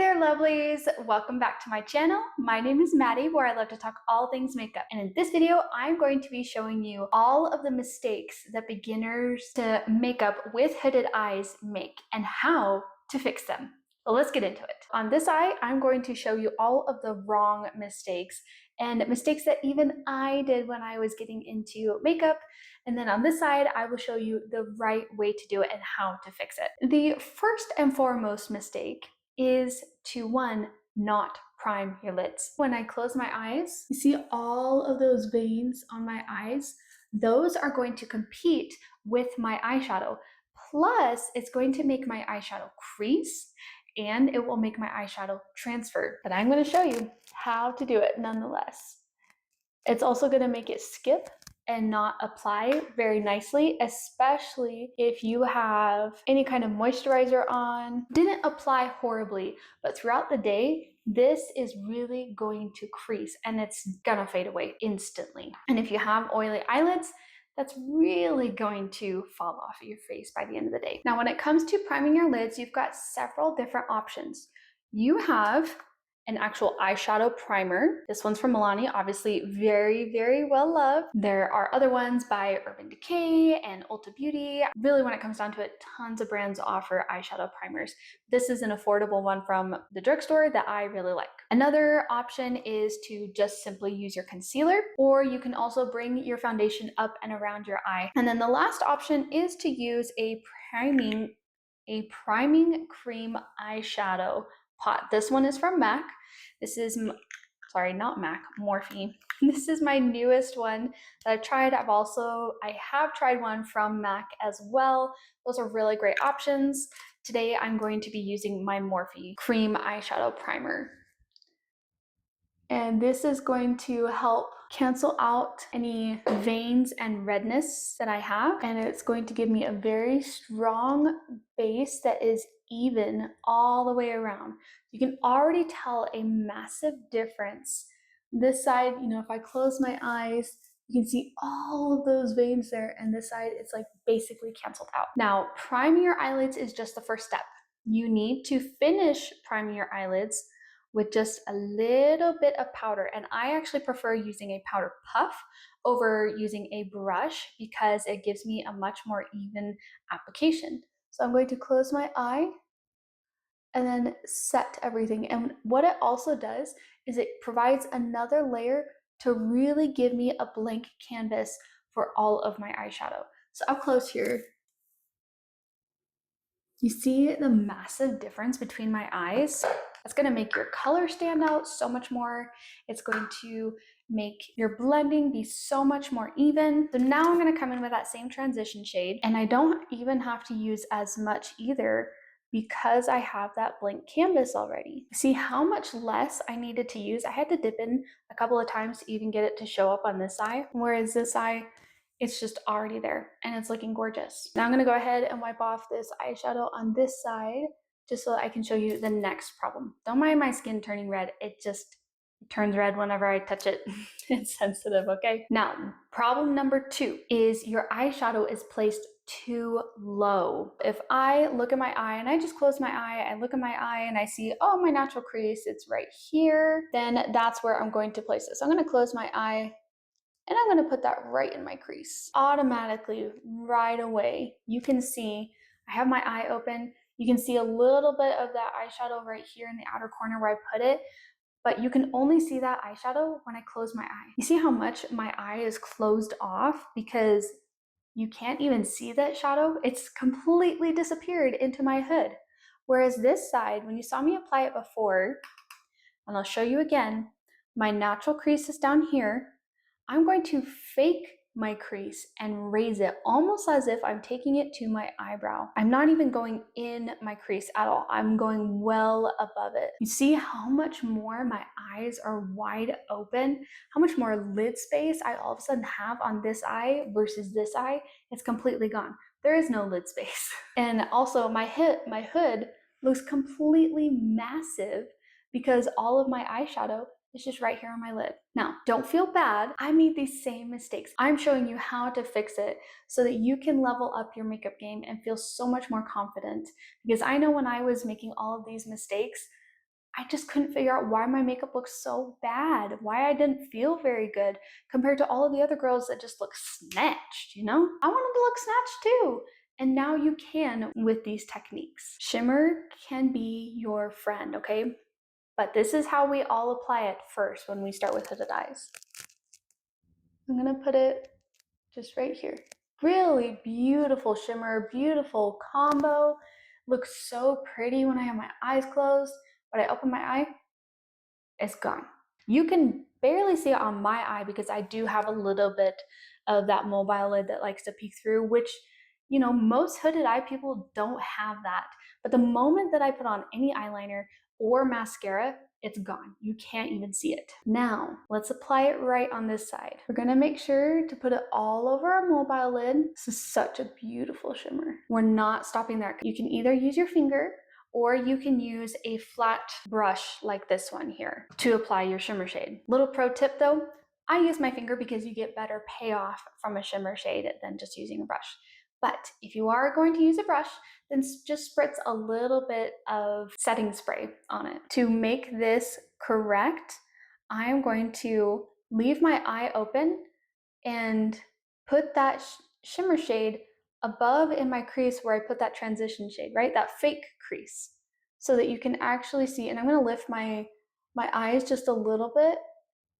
Hey there, lovelies! Welcome back to my channel. My name is Maddie, where I love to talk all things makeup. And in this video, I'm going to be showing you all of the mistakes that beginners to makeup with hooded eyes make and how to fix them. So let's get into it. On this eye, I'm going to show you all of the wrong mistakes and mistakes that even I did when I was getting into makeup. And then on this side, I will show you the right way to do it and how to fix it. The first and foremost mistake is to not prime your lids. When I close my eyes, you see all of those veins on my eyes? Those are going to compete with my eyeshadow. Plus, it's going to make my eyeshadow crease and it will make my eyeshadow transfer. But I'm going to show you how to do it nonetheless. It's also going to make it skip and not apply very nicely, especially if you have any kind of moisturizer on. Didn't apply horribly, but throughout the day, this is really going to crease and it's gonna fade away instantly. And if you have oily eyelids, that's really going to fall off of your face by the end of the day. Now, when it comes to priming your lids, you've got several different options. You have an actual eyeshadow primer. This one's from Milani, obviously very, very well loved. There are other ones by Urban Decay and Ulta Beauty. Really, when it comes down to it, tons of brands offer eyeshadow primers. This is an affordable one from the drugstore that I really like. Another option is to just simply use your concealer, or you can also bring your foundation up and around your eye. And then the last option is to use a priming cream eyeshadow pot. This one is from MAC. This is, sorry, not MAC, Morphe. This is my newest one that I've tried. I have tried one from MAC as well. Those are really great options. Today, I'm going to be using my Morphe cream eyeshadow primer. And this is going to help cancel out any veins and redness that I have. And it's going to give me a very strong base that is even all the way around. You can already tell a massive difference. This side, if I close my eyes, you can see all of those veins there, and this side, it's like basically canceled out. Now, priming your eyelids is just the first step. You need to finish priming your eyelids with just a little bit of powder. And I actually prefer using a powder puff over using a brush because it gives me a much more even application. So I'm going to close my eye and then set everything. And what it also does is it provides another layer to really give me a blank canvas for all of my eyeshadow. So up close here, you see the massive difference between my eyes? That's gonna make your color stand out so much more. It's going to make your blending be so much more even. So now I'm gonna come in with that same transition shade, and I don't even have to use as much either because I have that blank canvas already. See how much less I needed to use? I had to dip in a couple of times to even get it to show up on this eye, whereas this eye, it's just already there and it's looking gorgeous. Now I'm gonna go ahead and wipe off this eyeshadow on this side just so that I can show you the next problem. Don't mind my skin turning red. It just turns red whenever I touch it. It's sensitive, okay? Now, problem number 2 is your eyeshadow is placed too low. If I look at my eye and I just close my eye, I look at my eye and I see, oh, my natural crease, it's right here, then that's where I'm going to place it. So I'm gonna close my eye and I'm gonna put that right in my crease. Automatically, right away, you can see, I have my eye open, you can see a little bit of that eyeshadow right here in the outer corner where I put it, but you can only see that eyeshadow when I close my eye. You see how much my eye is closed off because you can't even see that shadow? It's completely disappeared into my hood. Whereas this side, when you saw me apply it before, and I'll show you again, my natural crease is down here. I'm going to fake my crease and raise it almost as if I'm taking it to my eyebrow. I'm not even going in my crease at all. I'm going well above it. You see how much more my eyes are wide open, how much more lid space I all of a sudden have on this eye versus this eye. It's completely gone. There is no lid space. And also my hood looks completely massive because all of my eyeshadow is just right here on my lid. Now, don't feel bad. I made these same mistakes. I'm showing you how to fix it so that you can level up your makeup game and feel so much more confident. Because I know when I was making all of these mistakes, I just couldn't figure out why my makeup looked so bad, why I didn't feel very good compared to all of the other girls that just look snatched, you know? I wanted to look snatched too. And now you can with these techniques. Shimmer can be your friend, okay? But this is how we all apply it first when we start with hooded eyes. I'm gonna put it just right here. Really beautiful shimmer, beautiful combo. Looks so pretty when I have my eyes closed, but I open my eye, it's gone. You can barely see it on my eye because I do have a little bit of that mobile lid that likes to peek through, which, you know, most hooded eye people don't have that. But the moment that I put on any eyeliner or mascara, it's gone. You can't even see it. Now, let's apply it right on this side. We're gonna make sure to put it all over our mobile lid. This is such a beautiful shimmer. We're not stopping there. You can either use your finger or you can use a flat brush like this one here to apply your shimmer shade. Little pro tip though, I use my finger because you get better payoff from a shimmer shade than just using a brush. But if you are going to use a brush, then just spritz a little bit of setting spray on it. To make this correct, I'm going to leave my eye open and put that shimmer shade above in my crease where I put that transition shade, right? That fake crease, so that you can actually see. And I'm gonna lift my eyes just a little bit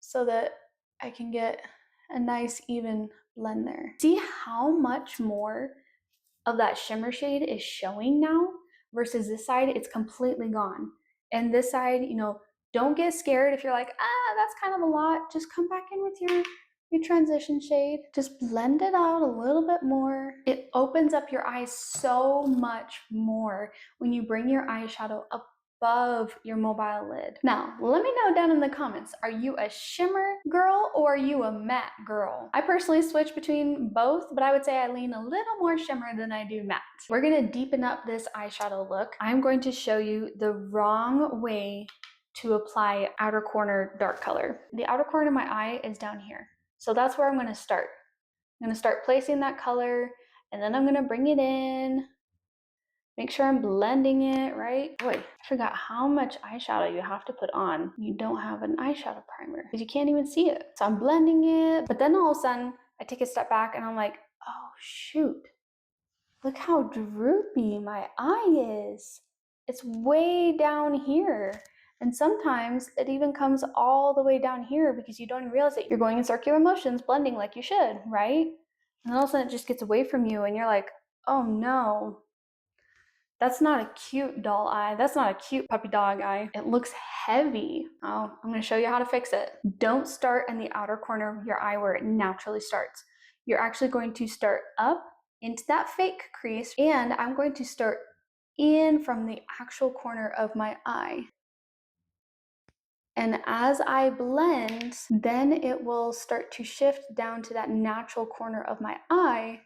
so that I can get a nice even blend there. See how much more of that shimmer shade is showing now versus this side, it's completely gone. And this side, you know, don't get scared if you're like, that's kind of a lot. Just come back in with your transition shade. Just blend it out a little bit more. It opens up your eyes so much more when you bring your eyeshadow above your mobile lid. Now, let me know down in the comments, are you a shimmer girl or are you a matte girl? I personally switch between both, but I would say I lean a little more shimmer than I do matte. We're gonna deepen up this eyeshadow look. I'm going to show you the wrong way to apply outer corner dark color. The outer corner of my eye is down here. So that's where I'm gonna start. I'm gonna start placing that color and then I'm gonna bring it in. Make sure I'm blending it, right? Boy, I forgot how much eyeshadow you have to put on. You don't have an eyeshadow primer because you can't even see it. So I'm blending it, but then all of a sudden I take a step back and I'm like, oh shoot, look how droopy my eye is. It's way down here. And sometimes it even comes all the way down here because you don't even realize that you're going in circular motions, blending like you should, right? And then all of a sudden it just gets away from you and you're like, oh no, that's not a cute doll eye. That's not a cute puppy dog eye. It looks heavy. Oh, I'm gonna show you how to fix it. Don't start in the outer corner of your eye where it naturally starts. You're actually going to start up into that fake crease, and I'm going to start in from the actual corner of my eye. And as I blend, then it will start to shift down to that natural corner of my eye,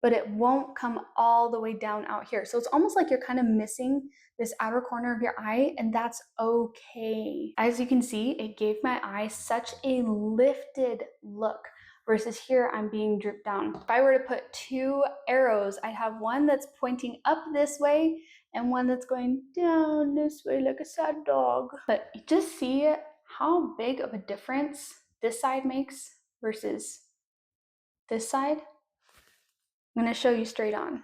but it won't come all the way down out here. So it's almost like you're kind of missing this outer corner of your eye, and that's okay. As you can see, it gave my eye such a lifted look versus here I'm being dripped down. If I were to put two arrows, I'd have one that's pointing up this way and one that's going down this way like a sad dog. But just see how big of a difference this side makes versus this side. I'm going to show you straight on.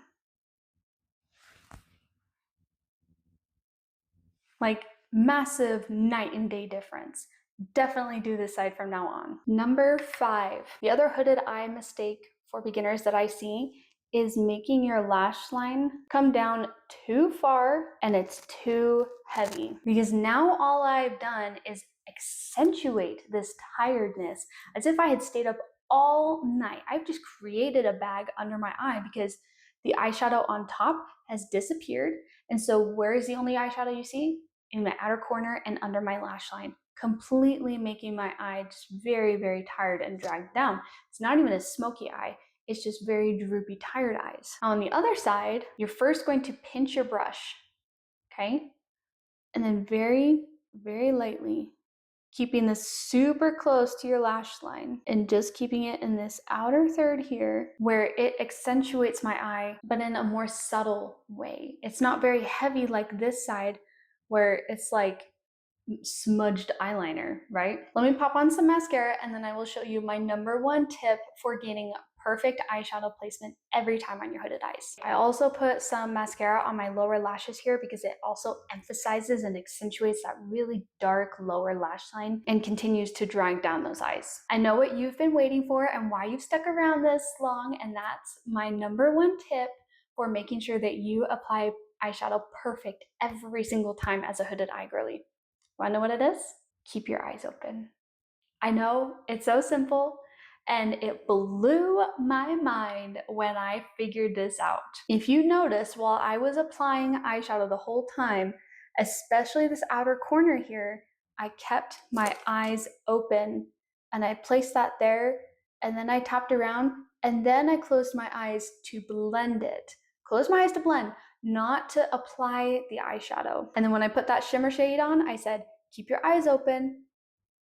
Like massive night and day difference. Definitely do this side from now on. Number 5, the other hooded eye mistake for beginners that I see is making your lash line come down too far and it's too heavy. Because now all I've done is accentuate this tiredness as if I had stayed up all night. I've just created a bag under my eye because the eyeshadow on top has disappeared. And so where is the only eyeshadow you see? In my outer corner and under my lash line, completely making my eye just very, very tired and dragged down. It's not even a smoky eye. It's just very droopy, tired eyes. On the other side, you're first going to pinch your brush, okay? And then very, very lightly, keeping this super close to your lash line and just keeping it in this outer third here where it accentuates my eye, but in a more subtle way. It's not very heavy like this side where it's like smudged eyeliner, right? Let me pop on some mascara and then I will show you my #1 tip for getting perfect eyeshadow placement every time on your hooded eyes. I also put some mascara on my lower lashes here because it also emphasizes and accentuates that really dark lower lash line and continues to drag down those eyes. I know what you've been waiting for and why you've stuck around this long, and that's my #1 tip for making sure that you apply eyeshadow perfect every single time as a hooded eye girly. Wanna know what it is? Keep your eyes open. I know, it's so simple, and it blew my mind when I figured this out. If you notice, while I was applying eyeshadow the whole time, especially this outer corner here, I kept my eyes open and I placed that there, and then I tapped around, and then I closed my eyes to blend it. Close my eyes to blend, not to apply the eyeshadow. And then when I put that shimmer shade on, I said, keep your eyes open,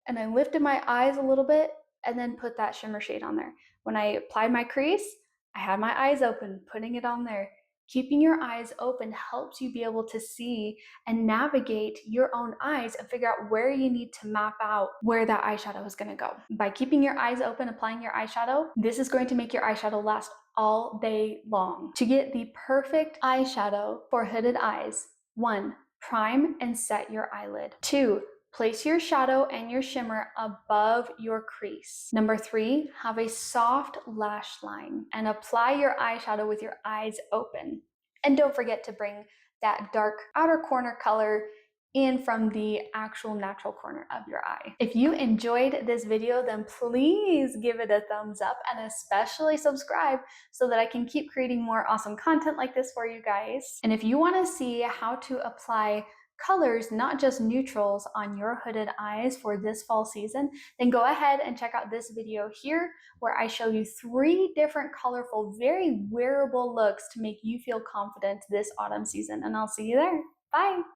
and I lifted my eyes a little bit and then put that shimmer shade on there. When I applied my crease, I had my eyes open, putting it on there. Keeping your eyes open helps you be able to see and navigate your own eyes and figure out where you need to map out where that eyeshadow is going to go. By keeping your eyes open, applying your eyeshadow, this is going to make your eyeshadow last all day long. To get the perfect eyeshadow for hooded eyes, 1, prime and set your eyelid. 2, place your shadow and your shimmer above your crease. 3, have a soft lash line and apply your eyeshadow with your eyes open. And don't forget to bring that dark outer corner color in from the actual natural corner of your eye. If you enjoyed this video, then please give it a thumbs up and especially subscribe so that I can keep creating more awesome content like this for you guys. And if you want to see how to apply colors, not just neutrals, on your hooded eyes for this fall season, then go ahead and check out this video here where I show you 3 different colorful, very wearable looks to make you feel confident this autumn season. And I'll see you there. Bye!